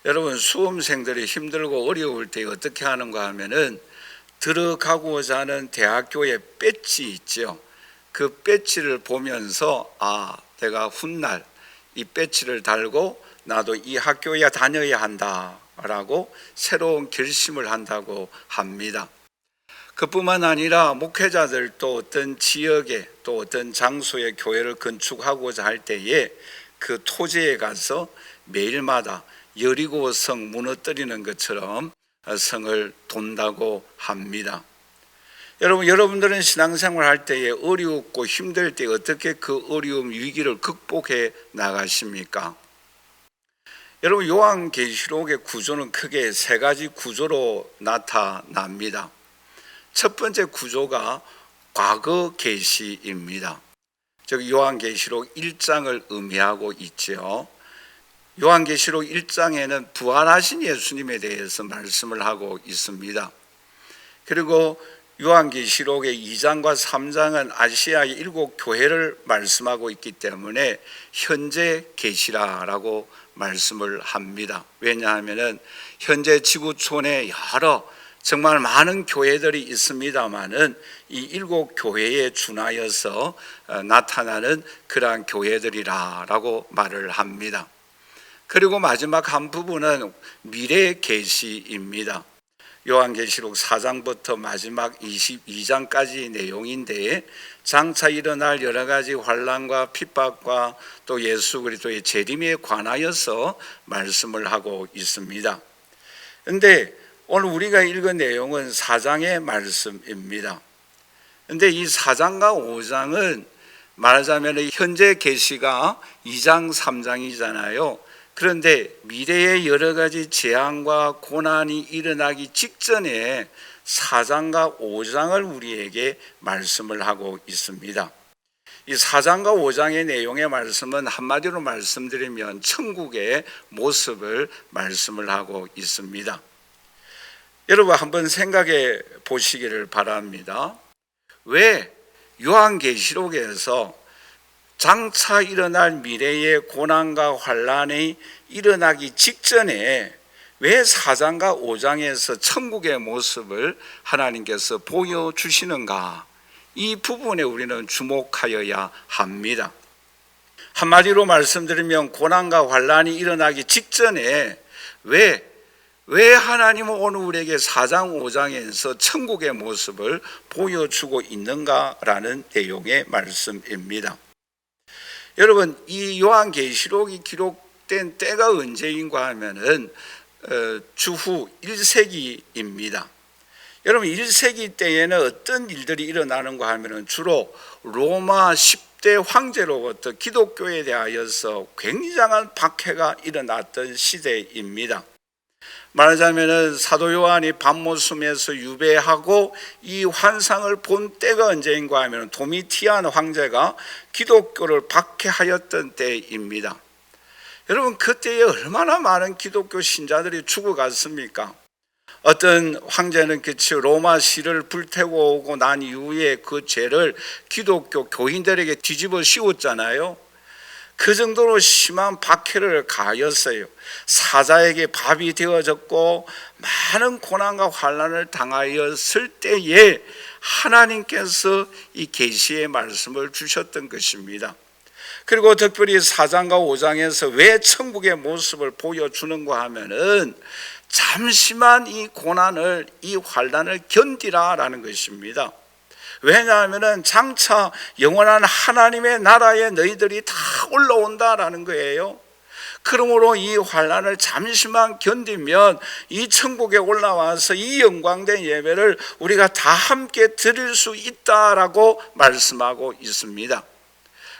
여러분, 수험생들이 힘들고 어려울 때 어떻게 하는가 하면은 들어가고자 하는 대학교에 배지 있죠. 그 배지를 보면서 내가 훗날 이 배지를 달고 나도 이 학교에 다녀야 한다라고 새로운 결심을 한다고 합니다. 그뿐만 아니라 목회자들도 어떤 지역에 또 어떤 장소에 교회를 건축하고자 할 때에 그 토지에 가서 매일마다 여리고성 무너뜨리는 것처럼 성을 돈다고 합니다. 여러분들은 신앙생활 할 때에 어렵고 힘들 때 어떻게 그 어려움 위기를 극복해 나가십니까? 여러분, 요한계시록의 구조는 크게 세 가지 구조로 나타납니다. 첫 번째 구조가 과거 계시입니다. 즉 요한계시록 1장을 의미하고 있죠. 요한계시록 1장에는 부활하신 예수님에 대해서 말씀을 하고 있습니다. 그리고 요한계시록의 2장과 3장은 아시아의 7 교회를 말씀하고 있기 때문에 현재 계시라라고 말씀을 합니다. 왜냐하면 현재 지구촌에 여러 정말 많은 교회들이 있습니다마는 이 7 교회에 준하여서 나타나는 그러한 교회들이라고 말을 합니다. 그리고 마지막 한 부분은 미래 계시입니다. 요한계시록 4장부터 마지막 22장까지 내용인데 장차 일어날 여러 가지 환난과 핍박과 또 예수 그리스도의 재림에 관하여서 말씀을 하고 있습니다. 그런데 오늘 우리가 읽은 내용은 4장의 말씀입니다. 그런데 이 4장과 5장은 말하자면 현재 계시가 2장 3장이잖아요. 그런데 미래의 여러 가지 재앙과 고난이 일어나기 직전에 4장과 5장을 우리에게 말씀을 하고 있습니다. 이 4장과 5장의 내용의 말씀은 한마디로 말씀드리면 천국의 모습을 말씀을 하고 있습니다. 여러분 한번 생각해 보시기를 바랍니다. 왜 요한계시록에서 장차 일어날 미래의 고난과 환난이 일어나기 직전에 왜 4장과 5장에서 천국의 모습을 하나님께서 보여주시는가? 이 부분에 우리는 주목하여야 합니다. 한마디로 말씀드리면 고난과 환난이 일어나기 직전에 왜 하나님은 오늘 우리에게 4장 5장에서 천국의 모습을 보여주고 있는가라는 내용의 말씀입니다. 여러분, 이 요한계시록이 기록된 때가 언제인가 하면은 주후 1세기입니다. 여러분 1세기 때에는 어떤 일들이 일어나는가 하면은 주로 로마 10대 황제로부터 기독교에 대하여서 굉장한 박해가 일어났던 시대입니다. 말하자면 사도 요한이 밤모섬에서 유배하고 이 환상을 본 때가 언제인가 하면 도미티안 황제가 기독교를 박해하였던 때입니다. 여러분 그때에 얼마나 많은 기독교 신자들이 죽어갔습니까? 어떤 황제는 로마 시를 불태워 오고 난 이후에 그 죄를 기독교 교인들에게 뒤집어 씌웠잖아요. 그 정도로 심한 박해를 가하였어요. 사자에게 밥이 되어졌고 많은 고난과 환난을 당하였을 때에 하나님께서 이 계시의 말씀을 주셨던 것입니다. 그리고 특별히 4장과 5장에서 왜 천국의 모습을 보여주는가 하면은 잠시만 이 고난을 이 환난을 견디라라는 것입니다. 왜냐하면 장차 영원한 하나님의 나라에 너희들이 다 올라온다라는 거예요. 그러므로 이 환난을 잠시만 견디면 이 천국에 올라와서 이 영광된 예배를 우리가 다 함께 드릴 수 있다라고 말씀하고 있습니다.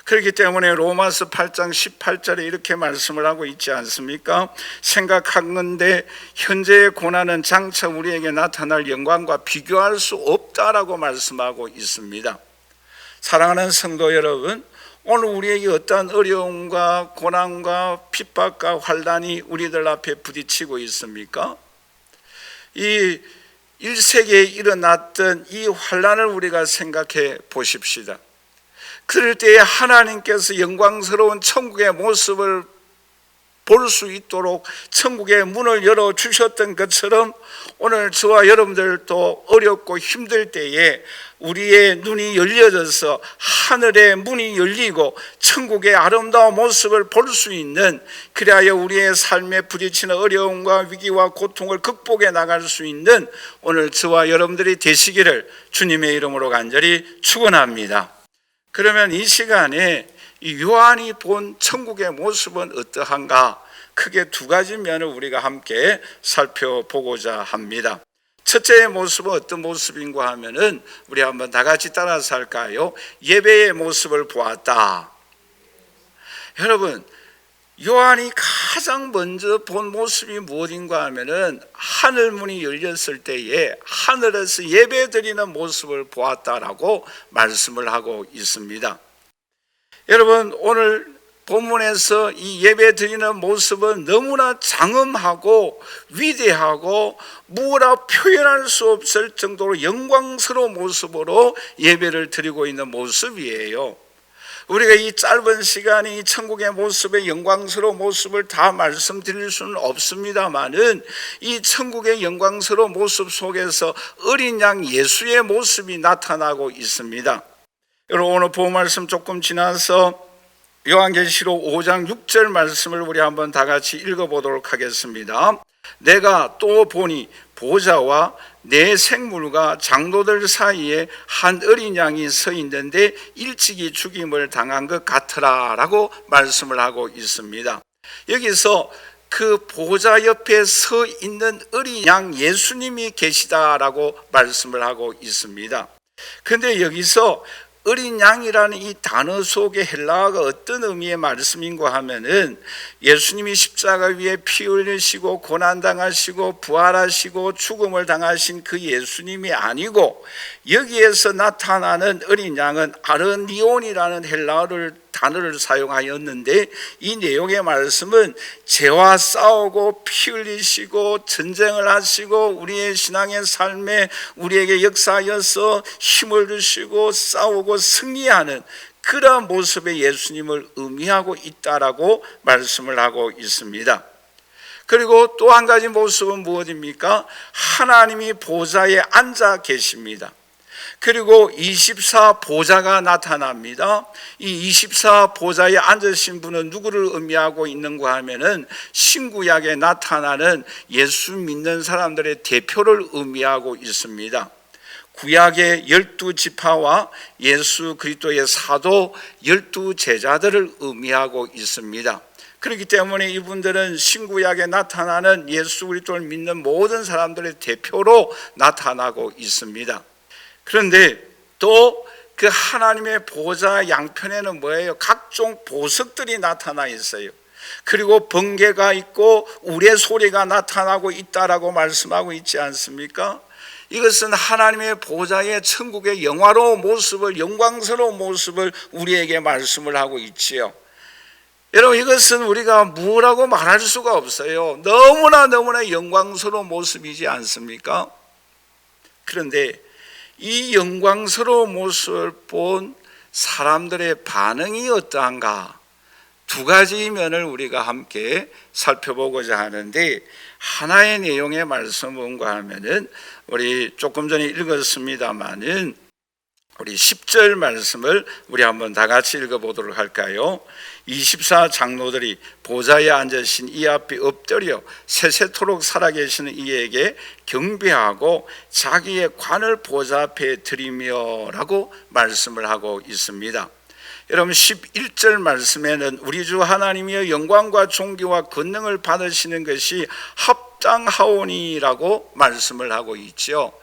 그렇기 때문에 로마서 8장 18절에 이렇게 말씀을 하고 있지 않습니까? 생각하건대 현재의 고난은 장차 우리에게 나타날 영광과 비교할 수 없다라고 말씀하고 있습니다. 사랑하는 성도 여러분, 오늘 우리에게 어떠한 어려움과 고난과 핍박과 환난이 우리들 앞에 부딪히고 있습니까? 이 1세기에 일어났던 이 환난을 우리가 생각해 보십시다. 그럴 때에 하나님께서 영광스러운 천국의 모습을 볼 수 있도록 천국의 문을 열어주셨던 것처럼 오늘 저와 여러분들도 어렵고 힘들 때에 우리의 눈이 열려져서 하늘의 문이 열리고 천국의 아름다운 모습을 볼 수 있는, 그리하여 우리의 삶에 부딪히는 어려움과 위기와 고통을 극복해 나갈 수 있는 오늘 저와 여러분들이 되시기를 주님의 이름으로 간절히 축원합니다. 그러면 이 시간에 이 요한이 본 천국의 모습은 어떠한가? 크게 두 가지 면을 우리가 함께 살펴보고자 합니다. 첫째의 모습은 어떤 모습인가 하면은 우리 한번 다 같이 따라서 할까요? 예배의 모습을 보았다. 여러분, 요한이 가장 먼저 본 모습이 무엇인가 하면은 하늘문이 열렸을 때에 하늘에서 예배드리는 모습을 보았다라고 말씀을 하고 있습니다. 여러분, 오늘 본문에서 이 예배 드리는 모습은 너무나 장엄하고 위대하고 무엇라 표현할 수 없을 정도로 영광스러운 모습으로 예배를 드리고 있는 모습이에요. 우리가 이 짧은 시간에 이 천국의 모습의 영광스러운 모습을 다 말씀드릴 수는 없습니다만은 이 천국의 영광스러운 모습 속에서 어린 양 예수의 모습이 나타나고 있습니다. 여러분, 오늘 본 말씀 조금 지나서 요한계시록 5장 6절 말씀을 우리 한번 다 같이 읽어보도록 하겠습니다. 내가 또 보니 보좌와 네 생물과 장로들 사이에 한 어린 양이 서 있는데 일찍이 죽임을 당한 것 같으라 라고 말씀을 하고 있습니다. 여기서 그 보좌 옆에 서 있는 어린 양 예수님이 계시다라고 말씀을 하고 있습니다. 그런데 여기서 어린 양이라는 이 단어 속에 헬라어가 어떤 의미의 말씀인가 하면은 예수님이 십자가 위에 피 흘리시고 고난당하시고 부활하시고 죽음을 당하신 그 예수님이 아니고, 여기에서 나타나는 어린 양은 아르니온이라는 헬라어를 단어를 사용하였는데, 이 내용의 말씀은 죄와 싸우고 피 흘리시고 전쟁을 하시고 우리의 신앙의 삶에 우리에게 역사하여서 힘을 주시고 싸우고 승리하는 그러한 모습의 예수님을 의미하고 있다라고 말씀을 하고 있습니다. 그리고 또 한 가지 모습은 무엇입니까? 하나님이 보좌에 앉아 계십니다. 그리고 24 보좌가 나타납니다. 이 24 보좌에 앉으신 분은 누구를 의미하고 있는가 하면은 신구약에 나타나는 예수 믿는 사람들의 대표를 의미하고 있습니다. 구약의 12지파와 예수 그리스도의 사도 12제자들을 의미하고 있습니다. 그렇기 때문에 이분들은 신구약에 나타나는 예수 그리스도를 믿는 모든 사람들의 대표로 나타나고 있습니다. 그런데 또 그 하나님의 보좌 양편에는 뭐예요? 각종 보석들이 나타나 있어요. 그리고 번개가 있고 우레소리가 나타나고 있다라고 말씀하고 있지 않습니까? 이것은 하나님의 보좌의 천국의 영화로운 모습을, 영광스러운 모습을 우리에게 말씀을 하고 있지요. 여러분, 이것은 우리가 뭐라고 말할 수가 없어요. 너무나 영광스러운 모습이지 않습니까? 그런데 이 영광스러운 모습을 본 사람들의 반응이 어떠한가? 두 가지 면을 우리가 함께 살펴보고자 하는데, 하나의 내용의 말씀은 뭔가 하면은 우리 조금 전에 읽었습니다마는 우리 10절 말씀을 우리 한번 다 같이 읽어보도록 할까요? 24 장로들이 보좌에 앉으신 이 앞에 엎드려 세세토록 살아계시는 이에게 경배하고 자기의 관을 보좌 앞에 드리며 라고 말씀을 하고 있습니다. 여러분, 11절 말씀에는 우리 주 하나님이여 영광과 존귀와 권능을 받으시는 것이 합당하오니라고 말씀을 하고 있죠.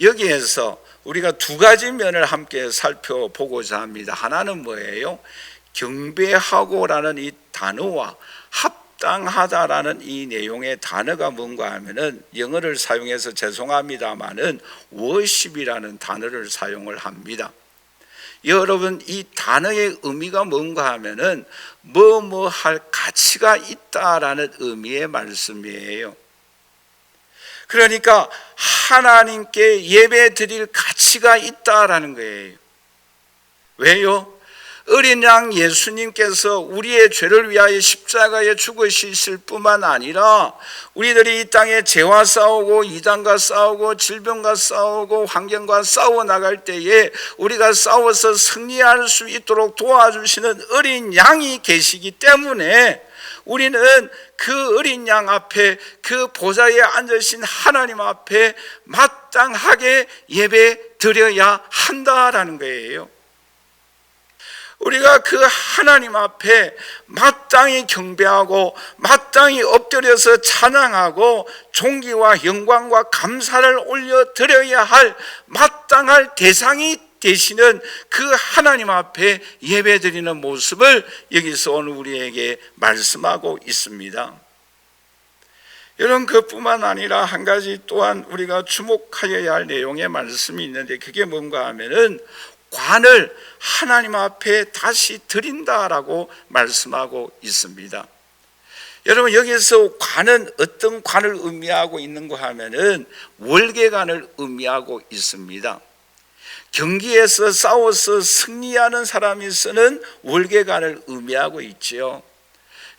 여기에서 우리가 두 가지 면을 함께 살펴보고자 합니다. 하나는 뭐예요? 경배하고라는 이 단어와 합당하다라는 이 내용의 단어가 뭔가 하면은 영어를 사용해서 죄송합니다만은 worship이라는 단어를 사용을 합니다. 여러분, 이 단어의 의미가 뭔가 하면은 뭐뭐 할 가치가 있다라는 의미의 말씀이에요. 그러니까 하나님께 예배 드릴 가치가 있다라는 거예요. 왜요? 어린 양 예수님께서 우리의 죄를 위하여 십자가에 죽으실 뿐만 아니라 우리들이 이 땅에 죄와 싸우고 이단과 싸우고 질병과 싸우고 환경과 싸워 나갈 때에 우리가 싸워서 승리할 수 있도록 도와주시는 어린 양이 계시기 때문에 우리는 그 어린 양 앞에, 그 보좌에 앉으신 하나님 앞에 마땅하게 예배 드려야 한다라는 거예요. 우리가 그 하나님 앞에 마땅히 경배하고 마땅히 엎드려서 찬양하고 존귀와 영광과 감사를 올려드려야 할 마땅할 대상이 되시는 그 하나님 앞에 예배드리는 모습을 여기서 오늘 우리에게 말씀하고 있습니다. 여러분, 그뿐만 아니라 한 가지 또한 우리가 주목하여야 할 내용의 말씀이 있는데, 그게 뭔가 하면은 관을 하나님 앞에 다시 드린다라고 말씀하고 있습니다. 여러분, 여기서 관은 어떤 관을 의미하고 있는가 하면은 월계관을 의미하고 있습니다. 경기에서 싸워서 승리하는 사람이 쓰는 월계관을 의미하고 있지요.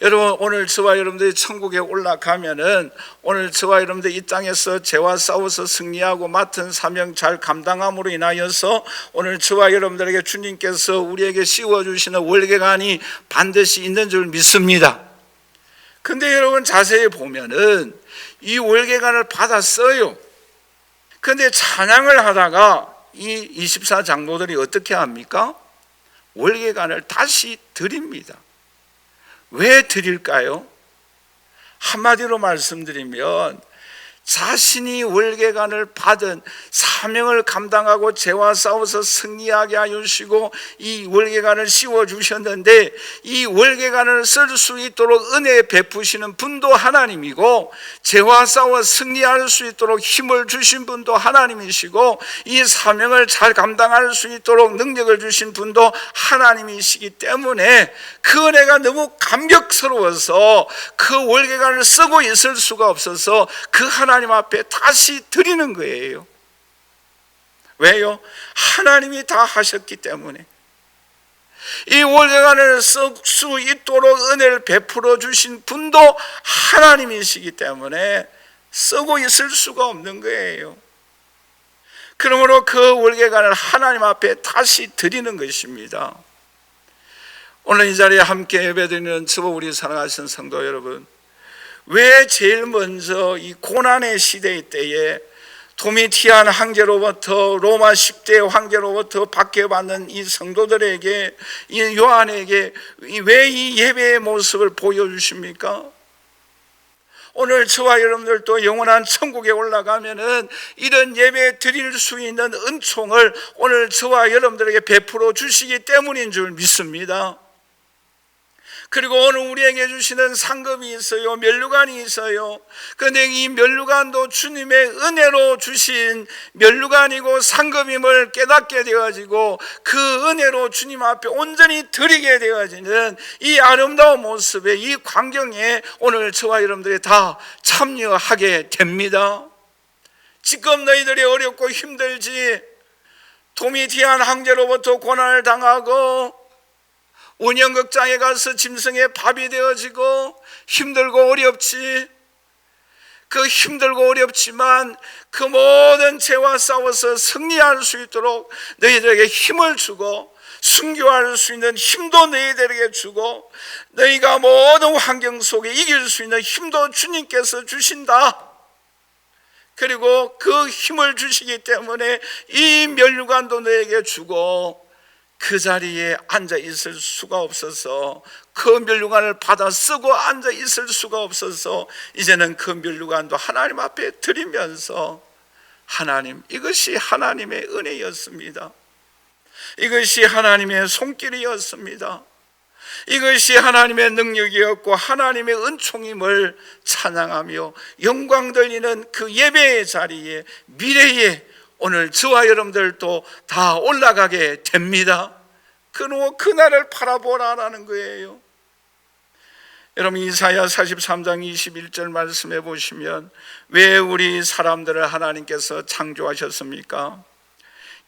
여러분, 오늘 저와 여러분들이 천국에 올라가면은 오늘 저와 여러분들 이 땅에서 죄와 싸워서 승리하고 맡은 사명 잘 감당함으로 인하여서 오늘 저와 여러분들에게 주님께서 우리에게 씌워주시는 월계관이 반드시 있는 줄 믿습니다. 근데 여러분, 자세히 보면은 이 월계관을 받았어요. 근데 찬양을 하다가 이 24장로들이 어떻게 합니까? 월계관을 다시 드립니다. 왜 드릴까요? 한마디로 말씀드리면 자신이 월계관을 받은 사명을 감당하고 죄와 싸워서 승리하게 하여 주시고 이 월계관을 씌워주셨는데, 이 월계관을 쓸 수 있도록 은혜 베푸시는 분도 하나님이고 죄와 싸워 승리할 수 있도록 힘을 주신 분도 하나님이시고 이 사명을 잘 감당할 수 있도록 능력을 주신 분도 하나님이시기 때문에 그 은혜가 너무 감격스러워서 그 월계관을 쓰고 있을 수가 없어서 그 하나님 앞에 다시 드리는 거예요. 왜요? 하나님이 다 하셨기 때문에. 이 월계관을 쓸 수 있도록 은혜를 베풀어 주신 분도 하나님이시기 때문에 쓰고 있을 수가 없는 거예요. 그러므로 그 월계관을 하나님 앞에 다시 드리는 것입니다. 오늘 이 자리에 함께 예배드리는 저와 우리 사랑하신 성도 여러분, 왜 제일 먼저 이 고난의 시대 때에 도미티안 황제로부터 로마 10대 황제로부터 박해받는 이 성도들에게, 이 요한에게 왜 이 예배의 모습을 보여주십니까? 오늘 저와 여러분들도 영원한 천국에 올라가면은 이런 예배 드릴 수 있는 은총을 오늘 저와 여러분들에게 베풀어 주시기 때문인 줄 믿습니다. 그리고 오늘 우리에게 주시는 상급이 있어요. 면류관이 있어요. 그런데 이 면류관도 주님의 은혜로 주신 면류관이고 상급임을 깨닫게 되어지고 그 은혜로 주님 앞에 온전히 드리게 되어지는 이 아름다운 모습에, 이 광경에 오늘 저와 여러분들이 다 참여하게 됩니다. 지금 너희들이 어렵고 힘들지, 도미티안 황제로부터 고난을 당하고 운영극장에 가서 짐승의 밥이 되어지고 힘들고 어렵지. 그 힘들고 어렵지만 그 모든 죄와 싸워서 승리할 수 있도록 너희들에게 힘을 주고 순교할 수 있는 힘도 너희들에게 주고 너희가 모든 환경 속에 이길 수 있는 힘도 주님께서 주신다. 그리고 그 힘을 주시기 때문에 이 면류관도 너에게 주고 그 자리에 앉아 있을 수가 없어서, 그 면류관을 받아 쓰고 앉아 있을 수가 없어서 이제는 그 면류관도 하나님 앞에 드리면서, 하나님, 이것이 하나님의 은혜였습니다. 이것이 하나님의 손길이었습니다. 이것이 하나님의 능력이었고 하나님의 은총임을 찬양하며 영광 돌리는 그 예배의 자리에 미래에 오늘 저와 여러분들도 다 올라가게 됩니다. 그날을 바라보라라는 거예요. 여러분, 이사야 43장 21절 말씀해 보시면 왜 우리 사람들을 하나님께서 창조하셨습니까?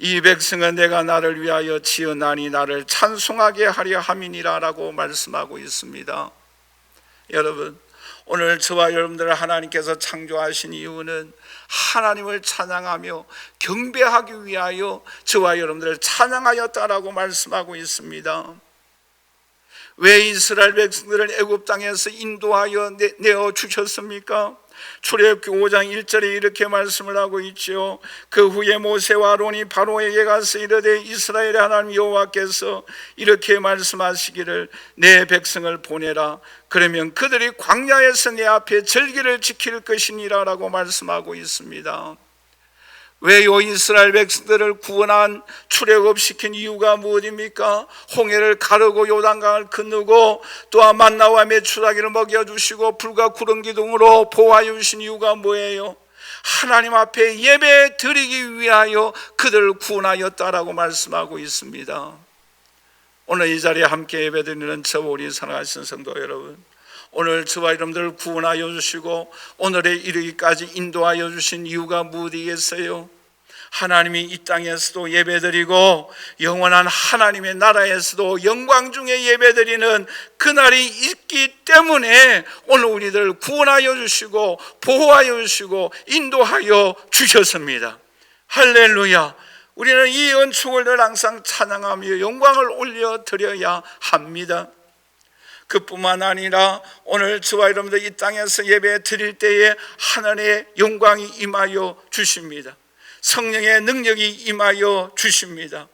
이 백성은 내가 나를 위하여 지었나니 나를 찬송하게 하려 함이니라 라고 말씀하고 있습니다. 여러분, 오늘 저와 여러분들을 하나님께서 창조하신 이유는 하나님을 찬양하며 경배하기 위하여 저와 여러분들을 찬양하였다라고 말씀하고 있습니다. 왜 이스라엘 백성들을 애굽 땅에서 인도하여 내어 주셨습니까? 출애굽기 5장 1절에 이렇게 말씀을 하고 있죠. 그 후에 모세와 아론이 바로에게 가서 이르되 이스라엘의 하나님 여호와께서 이렇게 말씀하시기를 내 백성을 보내라. 그러면 그들이 광야에서 내 앞에 절기를 지킬 것이니라 라고 말씀하고 있습니다. 왜요? 이스라엘 백성들을 구원한 출애굽시킨 이유가 무엇입니까? 홍해를 가르고 요단강을 건너고 또한 만나와 메추라기를 먹여주시고 불과 구름 기둥으로 보호하여 주신 이유가 뭐예요? 하나님 앞에 예배 드리기 위하여 그들을 구원하였다라고 말씀하고 있습니다. 오늘 이 자리에 함께 예배 드리는 저와 우리 사랑하시는 성도 여러분, 오늘 저와 여러분들을 구원하여 주시고 오늘에 이르기까지 인도하여 주신 이유가 무엇이겠어요? 하나님이 이 땅에서도 예배드리고 영원한 하나님의 나라에서도 영광 중에 예배드리는 그날이 있기 때문에 오늘 우리들을 구원하여 주시고 보호하여 주시고 인도하여 주셨습니다. 할렐루야. 우리는 이 은총을 늘 항상 찬양하며 영광을 올려드려야 합니다. 그뿐만 아니라 오늘 저와 여러분들 이 땅에서 예배 드릴 때에 하나님의 영광이 임하여 주십니다. 성령의 능력이 임하여 주십니다.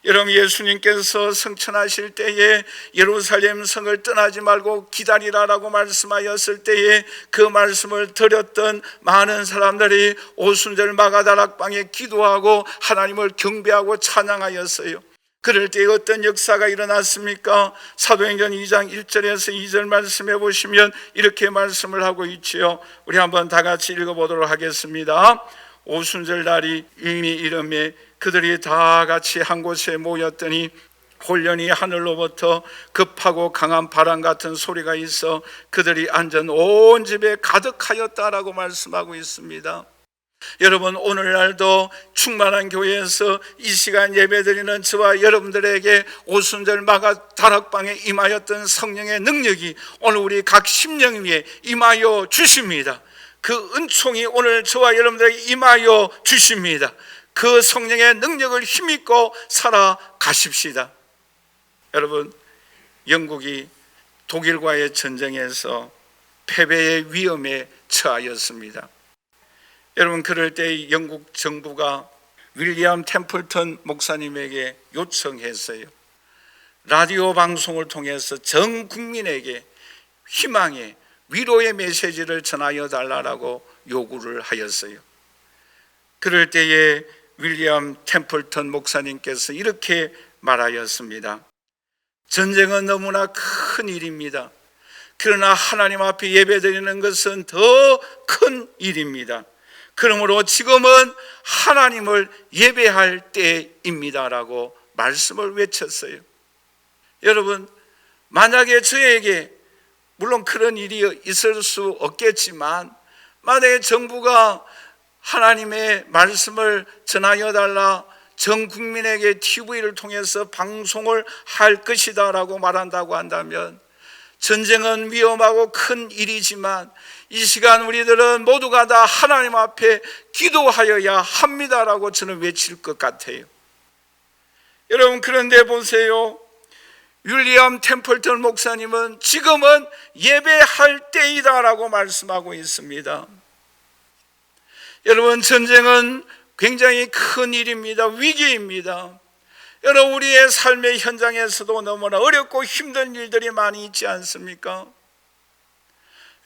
여러분, 예수님께서 성천하실 때에 예루살렘 성을 떠나지 말고 기다리라라고 말씀하였을 때에 그 말씀을 드렸던 많은 사람들이 오순절 마가다락방에 기도하고 하나님을 경배하고 찬양하였어요. 그럴 때 어떤 역사가 일어났습니까? 사도행전 2장 1절에서 2절 말씀해 보시면 이렇게 말씀을 하고 있지요. 우리 한번 다 같이 읽어보도록 하겠습니다. 오순절 날이 이미 이름에 그들이 다 같이 한 곳에 모였더니 홀련히 하늘로부터 급하고 강한 바람 같은 소리가 있어 그들이 앉은 온 집에 가득하였다라고 말씀하고 있습니다. 여러분, 오늘날도 충만한 교회에서 이 시간 예배드리는 저와 여러분들에게 오순절 마가다락방에 임하였던 성령의 능력이 오늘 우리 각 심령 위에 임하여 주십니다. 그 은총이 오늘 저와 여러분들에게 임하여 주십니다. 그 성령의 능력을 힘입고 살아가십시다. 여러분, 영국이 독일과의 전쟁에서 패배의 위험에 처하였습니다. 여러분, 그럴 때 영국 정부가 윌리엄 템플턴 목사님에게 요청했어요. 라디오 방송을 통해서 전 국민에게 희망의 위로의 메시지를 전하여 달라고 요구를 하였어요. 그럴 때에 윌리엄 템플턴 목사님께서 이렇게 말하였습니다. 전쟁은 너무나 큰 일입니다. 그러나 하나님 앞에 예배드리는 것은 더 큰 일입니다. 그러므로 지금은 하나님을 예배할 때입니다라고 말씀을 외쳤어요. 여러분, 만약에 저에게 물론 그런 일이 있을 수 없겠지만 만약에 정부가 하나님의 말씀을 전하여 달라 전 국민에게 TV를 통해서 방송을 할 것이다 라고 말한다고 한다면 전쟁은 위험하고 큰 일이지만 이 시간 우리들은 모두가 다 하나님 앞에 기도하여야 합니다라고 저는 외칠 것 같아요. 여러분, 그런데 보세요. 윌리엄 템플턴 목사님은 지금은 예배할 때이다라고 말씀하고 있습니다. 여러분, 전쟁은 굉장히 큰 일입니다. 위기입니다. 여러분, 우리의 삶의 현장에서도 너무나 어렵고 힘든 일들이 많이 있지 않습니까?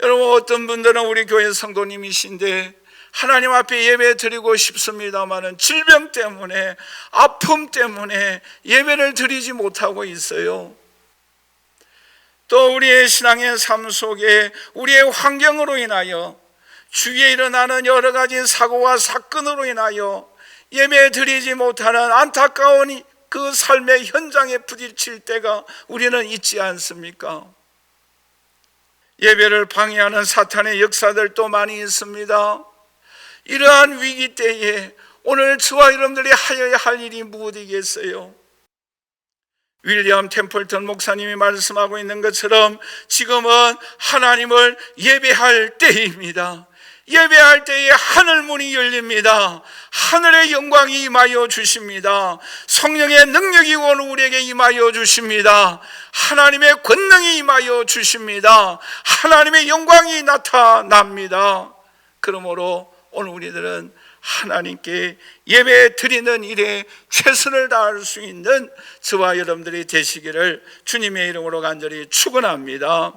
여러분, 어떤 분들은 우리 교회 성도님이신데 하나님 앞에 예배 드리고 싶습니다마는 질병 때문에 아픔 때문에 예배를 드리지 못하고 있어요. 또 우리의 신앙의 삶 속에 우리의 환경으로 인하여 주위에 일어나는 여러 가지 사고와 사건으로 인하여 예배 드리지 못하는 안타까운 그 삶의 현장에 부딪힐 때가 우리는 있지 않습니까? 예배를 방해하는 사탄의 역사들도 많이 있습니다. 이러한 위기 때에 오늘 저와 여러분들이 하여야 할 일이 무엇이겠어요? 윌리엄 템플턴 목사님이 말씀하고 있는 것처럼 지금은 하나님을 예배할 때입니다. 예배할 때에 하늘 문이 열립니다. 하늘의 영광이 임하여 주십니다. 성령의 능력이 오늘 우리에게 임하여 주십니다. 하나님의 권능이 임하여 주십니다. 하나님의 영광이 나타납니다. 그러므로 오늘 우리들은 하나님께 예배 드리는 일에 최선을 다할 수 있는 저와 여러분들이 되시기를 주님의 이름으로 간절히 축원합니다.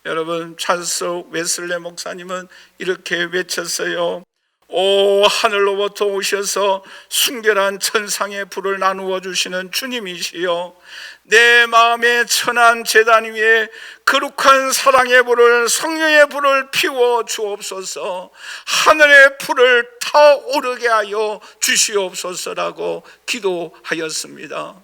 여러분, 찰스 웨슬레 목사님은 이렇게 외쳤어요. 오 하늘로부터 오셔서 순결한 천상의 불을 나누어 주시는 주님이시여, 내 마음의 천한 제단 위에 거룩한 사랑의 불을, 성령의 불을 피워 주옵소서. 하늘의 불을 타오르게 하여 주시옵소서라고 기도하였습니다.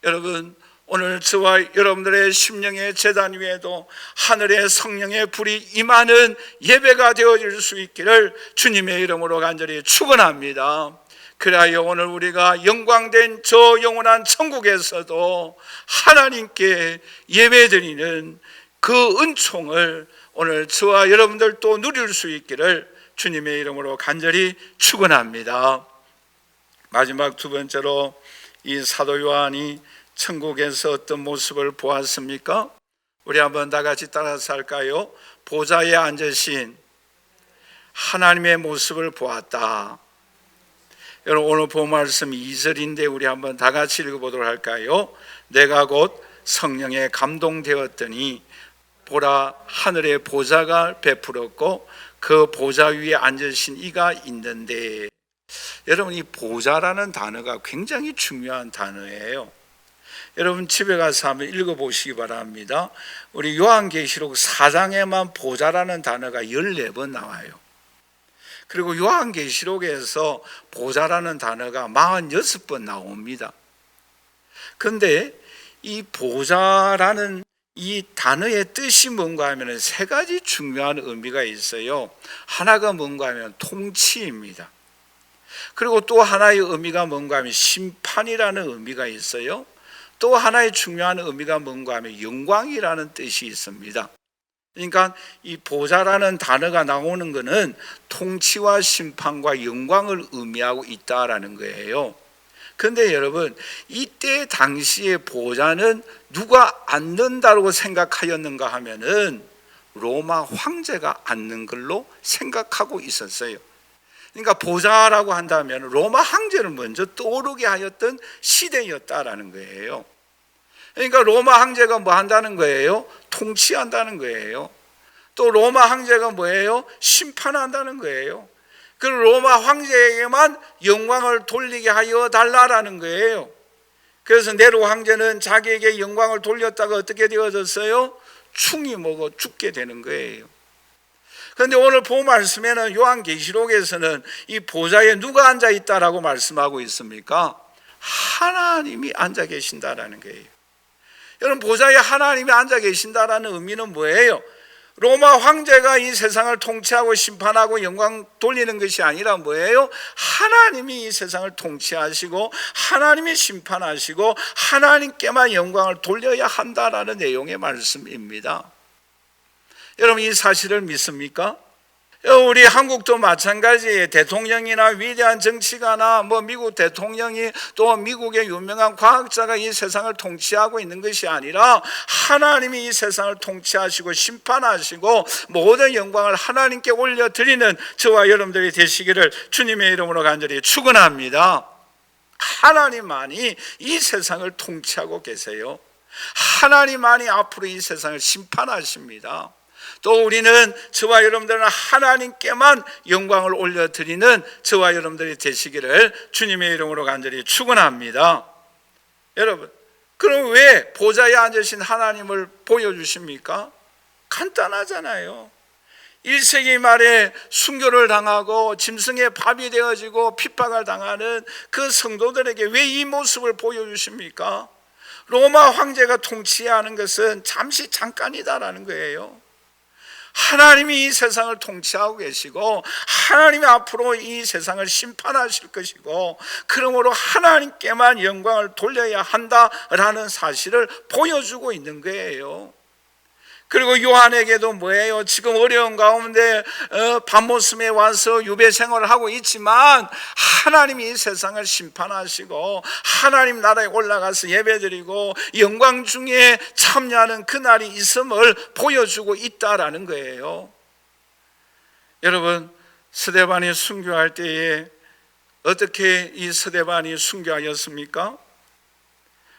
여러분, 오늘 저와 여러분들의 심령의 제단 위에도 하늘의 성령의 불이 임하는 예배가 되어질 수 있기를 주님의 이름으로 간절히 축원합니다. 그래야 오늘 우리가 영광된 저 영원한 천국에서도 하나님께 예배드리는 그 은총을 오늘 저와 여러분들도 누릴 수 있기를 주님의 이름으로 간절히 축원합니다. 마지막 두 번째로, 이 사도 요한이 천국에서 어떤 모습을 보았습니까? 우리 한번 다 같이 따라서 할까요? 보좌에 앉으신 하나님의 모습을 보았다. 여러분, 오늘 본 말씀 2절인데 우리 한번 다 같이 읽어보도록 할까요? 내가 곧 성령에 감동되었더니 보라, 하늘의 보좌가 베풀었고 그 보좌 위에 앉으신 이가 있는데. 여러분, 이 보좌라는 단어가 굉장히 중요한 단어예요. 여러분, 집에 가서 한번 읽어보시기 바랍니다. 우리 요한계시록 4장에만 보좌라는 단어가 14번 나와요. 그리고 요한계시록에서 보좌라는 단어가 46번 나옵니다. 그런데 이 보좌라는 이 단어의 뜻이 뭔가 하면 세 가지 중요한 의미가 있어요. 하나가 뭔가 하면 통치입니다. 그리고 또 하나의 의미가 뭔가 하면 심판이라는 의미가 있어요. 또 하나의 중요한 의미가 뭔가 하면 영광이라는 뜻이 있습니다. 그러니까 이 보좌라는 단어가 나오는 것은 통치와 심판과 영광을 의미하고 있다라는 거예요. 그런데 여러분, 이때 당시의 보좌는 누가 앉는다고 생각하였는가 하면은 로마 황제가 앉는 걸로 생각하고 있었어요. 그러니까 보좌라고 한다면 로마 황제를 먼저 떠오르게 하였던 시대였다라는 거예요. 그러니까 로마 황제가 뭐 한다는 거예요? 통치한다는 거예요. 또 로마 황제가 뭐예요? 심판한다는 거예요. 그 로마 황제에게만 영광을 돌리게 하여 달라라는 거예요. 그래서 네로 황제는 자기에게 영광을 돌렸다가 어떻게 되어졌어요? 충이 먹어 죽게 되는 거예요. 그런데 오늘 본 말씀에는 요한계시록에서는 이 보좌에 누가 앉아 있다라고 말씀하고 있습니까? 하나님이 앉아 계신다라는 거예요. 여러분, 보좌에 하나님이 앉아 계신다라는 의미는 뭐예요? 로마 황제가 이 세상을 통치하고 심판하고 영광 돌리는 것이 아니라 뭐예요? 하나님이 이 세상을 통치하시고 하나님이 심판하시고 하나님께만 영광을 돌려야 한다라는 내용의 말씀입니다. 여러분, 이 사실을 믿습니까? 우리 한국도 마찬가지예요. 대통령이나 위대한 정치가나 미국 대통령이 또 미국의 유명한 과학자가 이 세상을 통치하고 있는 것이 아니라 하나님이 이 세상을 통치하시고 심판하시고 모든 영광을 하나님께 올려드리는 저와 여러분들이 되시기를 주님의 이름으로 간절히 축원합니다. 하나님만이 이 세상을 통치하고 계세요. 하나님만이 앞으로 이 세상을 심판하십니다. 또 우리는 저와 여러분들은 하나님께만 영광을 올려드리는 저와 여러분들이 되시기를 주님의 이름으로 간절히 축원합니다. 여러분, 그럼 왜 보좌에 앉으신 하나님을 보여주십니까? 간단하잖아요. 1세기 말에 순교를 당하고 짐승의 밥이 되어지고 핍박을 당하는 그 성도들에게 왜 이 모습을 보여주십니까? 로마 황제가 통치하는 것은 잠깐이다라는 거예요. 하나님이 이 세상을 통치하고 계시고 하나님이 앞으로 이 세상을 심판하실 것이고 그러므로 하나님께만 영광을 돌려야 한다라는 사실을 보여주고 있는 거예요. 그리고 요한에게도 뭐예요? 지금 어려운 가운데 밤모섬에 와서 유배 생활을 하고 있지만 하나님이 이 세상을 심판하시고 하나님 나라에 올라가서 예배드리고 영광 중에 참여하는 그날이 있음을 보여주고 있다라는 거예요. 여러분, 스데반이 순교할 때에 어떻게 이 스데반이 순교하였습니까?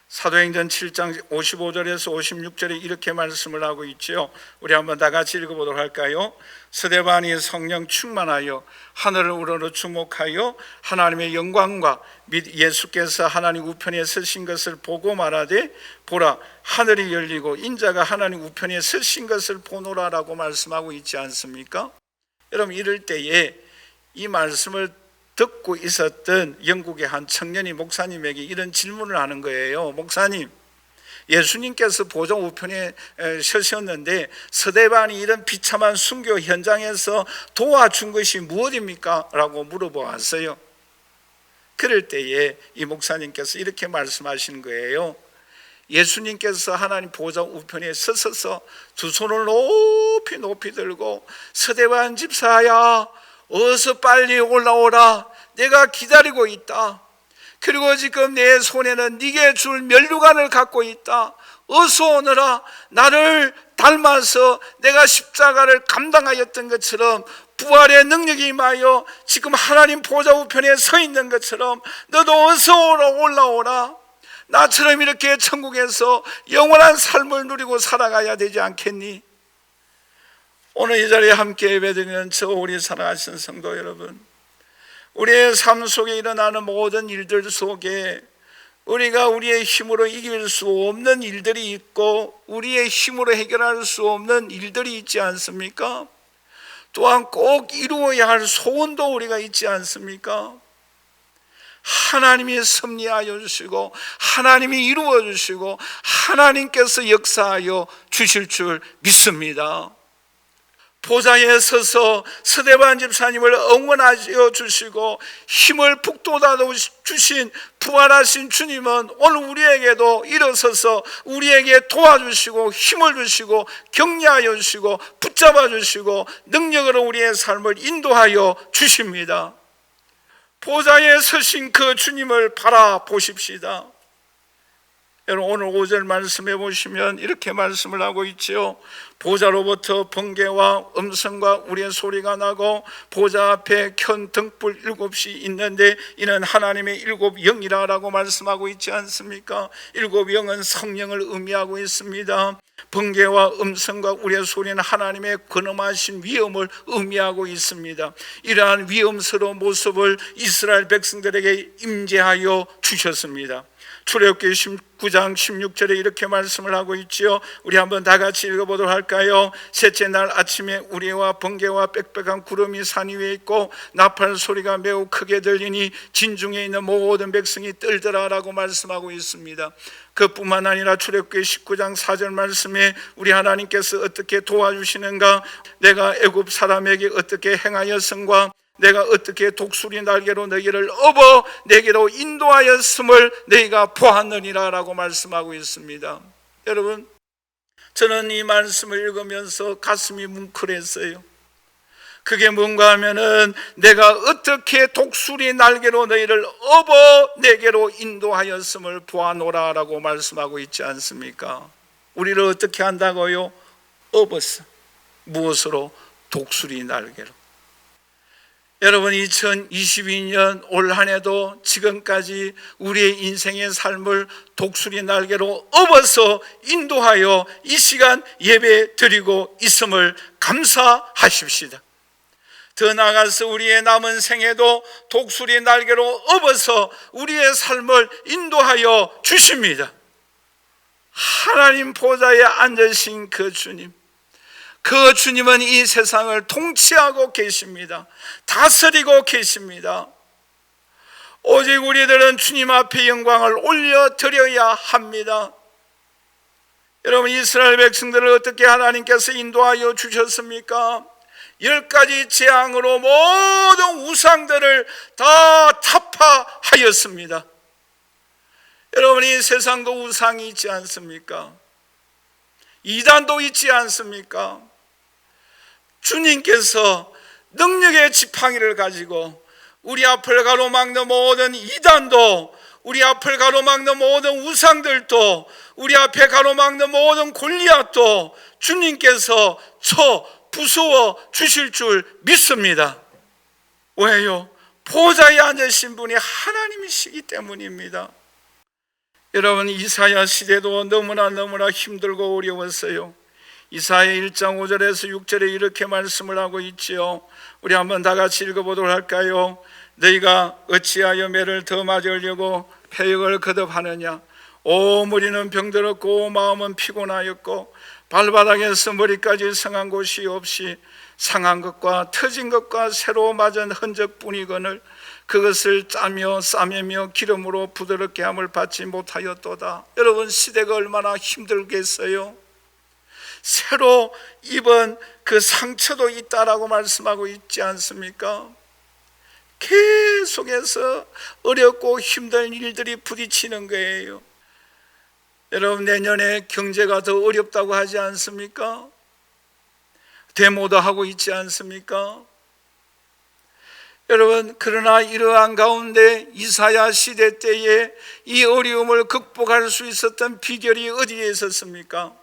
사도행전 7장 55절에서 56절에 이렇게 말씀을 하고 있죠. 우리 한번 다 같이 읽어보도록 할까요? 스데반이 성령 충만하여 하늘을 우러러 주목하여 하나님의 영광과 및 예수께서 하나님 우편에 서신 것을 보고 말하되 보라 하늘이 열리고 인자가 하나님 우편에 서신 것을 보노라라고 말씀하고 있지 않습니까? 여러분, 이럴 때에 이 말씀을 듣고 있었던 영국의 한 청년이 목사님에게 이런 질문을 하는 거예요. 목사님, 예수님께서 보좌 우편에 서셨는데 스데반이 이런 비참한 순교 현장에서 도와준 것이 무엇입니까? 라고 물어보았어요. 그럴 때에 이 목사님께서 이렇게 말씀하시는 거예요. 예수님께서 하나님 보좌 우편에 서셔서 두 손을 높이 높이 들고 스데반 집사야 어서 빨리 올라오라. 내가 기다리고 있다. 그리고 지금 내 손에는 네게 줄 면류관을 갖고 있다. 어서 오너라. 나를 닮아서 내가 십자가를 감당하였던 것처럼 부활의 능력이 임하여 지금 하나님 보좌 우편에 서 있는 것처럼 너도 어서 올라오라. 나처럼 이렇게 천국에서 영원한 삶을 누리고 살아가야 되지 않겠니? 오늘 이 자리에 함께 예배드리는 저 우리 사랑하신 성도 여러분, 우리의 삶 속에 일어나는 모든 일들 속에 우리가 우리의 힘으로 이길 수 없는 일들이 있고 우리의 힘으로 해결할 수 없는 일들이 있지 않습니까? 또한 꼭 이루어야 할 소원도 우리가 있지 않습니까? 하나님이 섭리하여 주시고 하나님이 이루어 주시고 하나님께서 역사하여 주실 줄 믿습니다. 보좌에 서서 스데반 집사님을 응원하여 주시고 힘을 북돋아 주신 부활하신 주님은 오늘 우리에게도 일어서서 우리에게 도와주시고 힘을 주시고 격려하여 주시고 붙잡아 주시고 능력으로 우리의 삶을 인도하여 주십니다. 보좌에 서신 그 주님을 바라보십시다. 여러분, 오늘 5절 말씀해 보시면 이렇게 말씀을 하고 있지요. 보좌로부터 번개와 음성과 우리의 소리가 나고 보좌 앞에 켠 등불 7이 있는데 이는 하나님의 7 영이라고 말씀하고 있지 않습니까? 7 영은 성령을 의미하고 있습니다. 번개와 음성과 우리의 소리는 하나님의 근엄하신 위엄을 의미하고 있습니다. 이러한 위엄스러운 모습을 이스라엘 백성들에게 임재하여 주셨습니다. 출애굽기 19장 16절에 이렇게 말씀을 하고 있지요. 우리 한번 다 같이 읽어보도록 할까요? 셋째 날 아침에 우리와 번개와 빽빽한 구름이 산 위에 있고 나팔 소리가 매우 크게 들리니 진중에 있는 모든 백성이 떨더라라고 말씀하고 있습니다. 그뿐만 아니라 출애굽기 19장 4절 말씀에 우리 하나님께서 어떻게 도와주시는가? 내가 애굽 사람에게 어떻게 행하였은가? 내가 어떻게 독수리 날개로 너희를 업어 내게로 인도하였음을 너희가 보았느니라 라고 말씀하고 있습니다. 여러분, 저는 이 말씀을 읽으면서 가슴이 뭉클했어요. 그게 뭔가 하면은 내가 어떻게 독수리 날개로 너희를 업어 내게로 인도하였음을 보아노라 라고 말씀하고 있지 않습니까? 우리를 어떻게 한다고요? 업었어. 무엇으로? 독수리 날개로. 여러분, 2022년 올 한 해도 지금까지 우리의 인생의 삶을 독수리 날개로 업어서 인도하여 이 시간 예배 드리고 있음을 감사하십시다. 더 나아가서 우리의 남은 생에도 독수리 날개로 업어서 우리의 삶을 인도하여 주십니다. 하나님 보좌에 앉으신 그 주님, 그 주님은 이 세상을 통치하고 계십니다. 다스리고 계십니다. 오직 우리들은 주님 앞에 영광을 올려드려야 합니다. 여러분, 이스라엘 백성들을 어떻게 하나님께서 인도하여 주셨습니까? 10가지 재앙으로 모든 우상들을 다 타파하였습니다. 여러분, 이 세상도 우상이 있지 않습니까? 이단도 있지 않습니까? 주님께서 능력의 지팡이를 가지고 우리 앞을 가로막는 모든 이단도, 우리 앞을 가로막는 모든 우상들도, 우리 앞에 가로막는 모든 골리앗도 주님께서 쳐 부수어 주실 줄 믿습니다. 왜요? 보좌에 앉으신 분이 하나님이시기 때문입니다. 여러분, 이사야 시대도 너무나 힘들고 어려웠어요. 이사야 1장 5절에서 6절에 이렇게 말씀을 하고 있지요. 우리 한번 다 같이 읽어보도록 할까요? 너희가 어찌하여 매를 더 맞으려고 패역을 거듭하느냐? 오, 머리는 병들었고 마음은 피곤하였고 발바닥에서 머리까지 상한 곳이 없이 상한 것과 터진 것과 새로 맞은 흔적뿐이거늘 그것을 짜며 싸매며 기름으로 부드럽게 함을 받지 못하였도다. 여러분, 시대가 얼마나 힘들겠어요? 새로 입은 그 상처도 있다라고 말씀하고 있지 않습니까? 계속해서 어렵고 힘든 일들이 부딪히는 거예요. 여러분, 내년에 경제가 더 어렵다고 하지 않습니까? 데모도 하고 있지 않습니까? 여러분, 그러나 이러한 가운데 이사야 시대 때에 이 어려움을 극복할 수 있었던 비결이 어디에 있었습니까?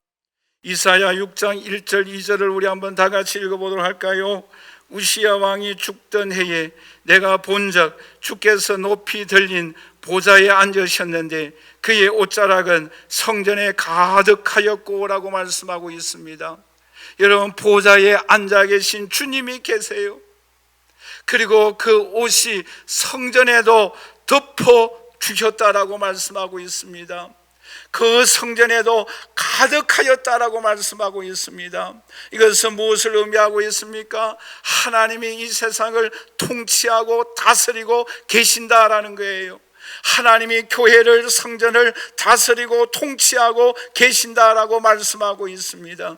이사야 6장 1절 2절을 우리 한번 다 같이 읽어보도록 할까요? 우시야 왕이 죽던 해에 내가 본적 주께서 높이 들린 보좌에 앉으셨는데 그의 옷자락은 성전에 가득하였고 라고 말씀하고 있습니다. 여러분, 보좌에 앉아 계신 주님이 계세요. 그리고 그 옷이 성전에도 덮어 주셨다라고 말씀하고 있습니다. 그 성전에도 가득하였다라고 말씀하고 있습니다. 이것은 무엇을 의미하고 있습니까? 하나님이 이 세상을 통치하고 다스리고 계신다라는 거예요. 하나님이 교회를, 성전을 다스리고 통치하고 계신다라고 말씀하고 있습니다.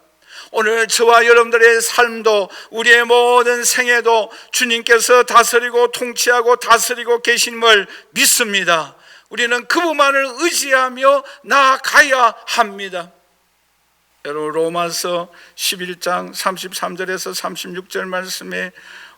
오늘 저와 여러분들의 삶도, 우리의 모든 생애도 주님께서 다스리고 통치하고 다스리고 계심을 믿습니다. 우리는 그분만을 의지하며 나아가야 합니다. 여러분, 로마서 11장 33절에서 36절 말씀에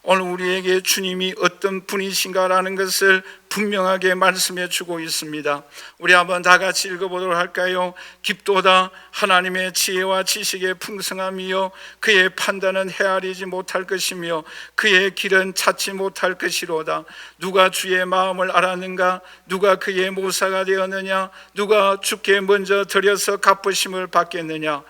오늘 우리에게 주님이 어떤 분이신가라는 것을 분명하게 말씀해 주고 있습니다. 우리 한번 다 같이 읽어보도록 할까요? 깊도다 하나님의 지혜와 지식의 풍성함이요 그의 판단은 헤아리지 못할 것이며 그의 길은 찾지 못할 것이로다. 누가 주의 마음을 알았는가? 누가 그의 모사가 되었느냐? 누가 주께 먼저 드려서 갚으심을 받겠느냐?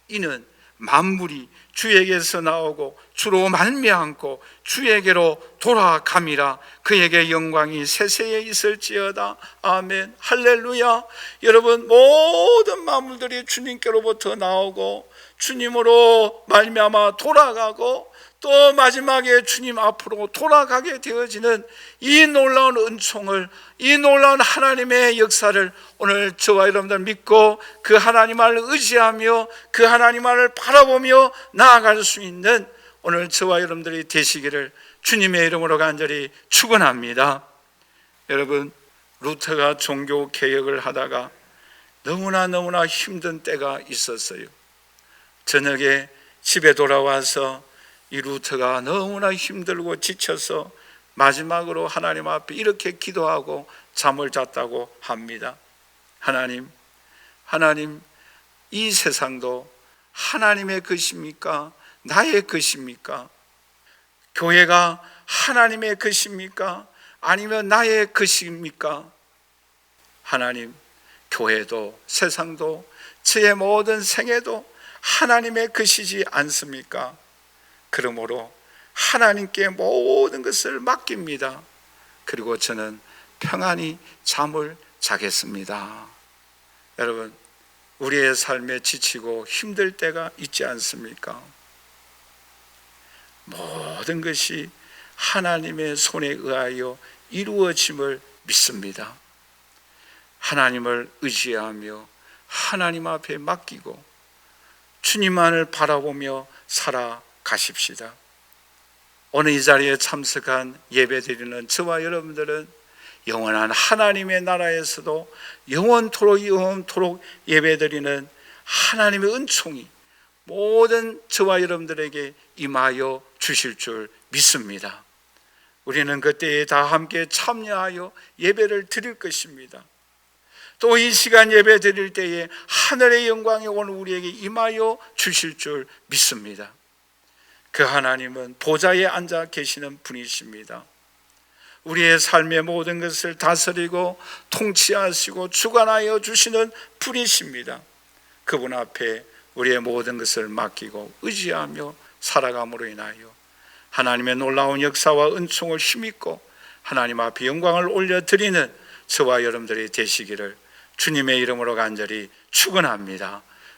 이는 만물이 주에게서 나오고 주로 말미암고 주에게로 돌아감이라. 그에게 영광이 세세에 있을지어다. 아멘. 할렐루야. 여러분, 모든 만물들이 주님께로부터 나오고 주님으로 말미암아 돌아가고 또 마지막에 주님 앞으로 돌아가게 되어지는 이 놀라운 은총을, 이 놀라운 하나님의 역사를 오늘 저와 여러분들 믿고 그 하나님을 의지하며 그 하나님을 바라보며 나아갈 수 있는 오늘 저와 여러분들이 되시기를 주님의 이름으로 간절히 축원합니다. 여러분, 루터가 종교 개혁을 하다가 너무나 힘든 때가 있었어요. 저녁에 집에 돌아와서 이 루터가 너무나 힘들고 지쳐서 마지막으로 하나님 앞에 이렇게 기도하고 잠을 잤다고 합니다. 하나님, 이 세상도 하나님의 것입니까? 나의 것입니까? 교회가 하나님의 것입니까? 아니면 나의 것입니까? 하나님, 교회도 세상도 저의 모든 생애도 하나님의 것이지 않습니까? 그러므로 하나님께 모든 것을 맡깁니다. 그리고 저는 평안히 잠을 자겠습니다. 여러분, 우리의 삶에 지치고 힘들 때가 있지 않습니까? 모든 것이 하나님의 손에 의하여 이루어짐을 믿습니다. 하나님을 의지하며 하나님 앞에 맡기고 주님만을 바라보며 살아가십시다. 오늘 이 자리에 참석한 예배드리는 저와 여러분들은 영원한 하나님의 나라에서도 영원토록 예배드리는 하나님의 은총이 모든 저와 여러분들에게 임하여 주실 줄 믿습니다. 우리는 그때에 다 함께 참여하여 예배를 드릴 것입니다. 또 이 시간 예배 드릴 때에 하늘의 영광이 오늘 우리에게 임하여 주실 줄 믿습니다. 그 하나님은 보좌에 앉아 계시는 분이십니다. 우리의 삶의 모든 것을 다스리고 통치하시고 주관하여 주시는 분이십니다. 그분 앞에 우리의 모든 것을 맡기고 의지하며 살아감으로 인하여 하나님의 놀라운 역사와 은총을 힘입고 하나님 앞에 영광을 올려드리는 저와 여러분들이 되시기를 주님의 이름으로 간절히 축원합니다.